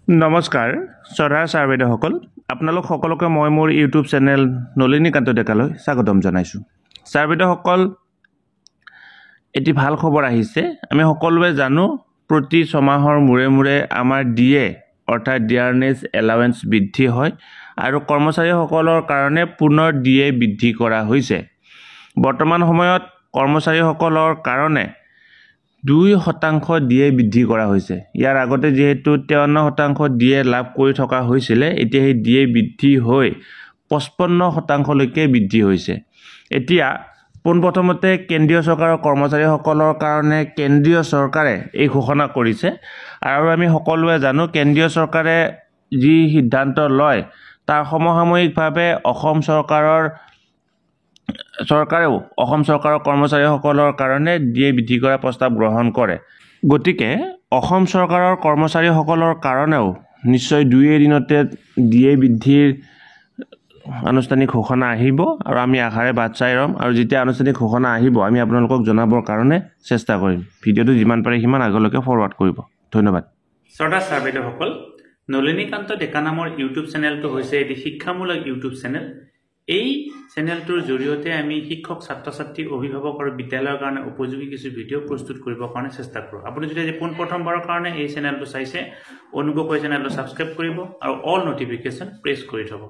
নমস্কাৰ শ্ৰদ্ধাৰ ছাৰ বাইদেউসকল, আপোনালোক সকলোকে মই মোৰ ইউটিউব চেনেল নলিনীকান্ত ডেকালৈ স্বাগতম জনাইছোঁ। ছাৰ বাইদেউসকল, এটি ভাল খবৰ আহিছে। আমি সকলোৱে জানো প্ৰতি ছমাহৰ মূৰে মূৰে আমাৰ ডিএ অৰ্থাৎ ডিয়াৰনেছ এলাৱেন্স বৃদ্ধি হয় আৰু কৰ্মচাৰীসকলৰ কাৰণে পুনৰ ডিএ বৃদ্ধি কৰা হৈছে। বৰ্তমান সময়ত কৰ্মচাৰীসকলৰ কাৰণে 2% ডিএ বৃদ্ধি কৰা হৈছে। ইয়াৰ আগতে যেহেতু 53% ডিএ লাভ কৰি থকা হৈছিলে, এতিয়া সেই ডিএ বৃদ্ধি হৈ 55%লৈকে বৃদ্ধি হৈছে। এতিয়া পোনপ্ৰথমতে কেন্দ্ৰীয় চৰকাৰৰ কৰ্মচাৰীসকলৰ কাৰণে কেন্দ্ৰীয় চৰকাৰে এই ঘোষণা কৰিছে আৰু আমি সকলোৱে জানো কেন্দ্ৰীয় চৰকাৰে যি সিদ্ধান্ত লয় তাৰ সমসাময়িকভাৱে অসম চৰকাৰৰ কৰ্মচাৰীসকলৰ কাৰণে ডিএ বৃদ্ধি কৰাৰ প্ৰস্তাৱ গ্ৰহণ কৰে। গতিকে অসম চৰকাৰৰ কৰ্মচাৰীসকলৰ কাৰণেও নিশ্চয় 2 এদিনতে ডিএ বৃদ্ধিৰ আনুষ্ঠানিক ঘোষণা আহিব আৰু আমি আশাৰে বাট চাই ৰম আৰু যেতিয়া আনুষ্ঠানিক ঘোষণা আহিব আমি আপোনালোকক জনাবৰ কাৰণে চেষ্টা কৰিম। ভিডিঅ'টো যিমান পাৰে সিমান আগলৈকে ফৰৱাৰ্ড কৰিব। ধন্যবাদ। শ্ৰদ্ধাৰ ছাৰ বাইদেউসকল, নলিনীকান্ত ডেকা নামৰ ইউটিউব চেনেলটো হৈছে এটি শিক্ষামূলক ইউটিউব চেনেল। এই চেনেলটোৰ জৰিয়তে আমি শিক্ষক, ছাত্ৰ ছাত্ৰী, অভিভাৱক আৰু বিদ্যালয়ৰ কাৰণে উপযোগী কিছু ভিডিঅ' প্ৰস্তুত কৰিবৰ কাৰণে চেষ্টা কৰোঁ। আপুনি যদি আজি পোনপ্ৰথমবাৰৰ কাৰণে এই চেনেলটো চাইছে, অনুগ্ৰহ কৰি চেনেলটো ছাবস্ক্ৰাইব কৰিব আৰু অল নটিফিকেশ্যন প্ৰেছ কৰি থ'ব।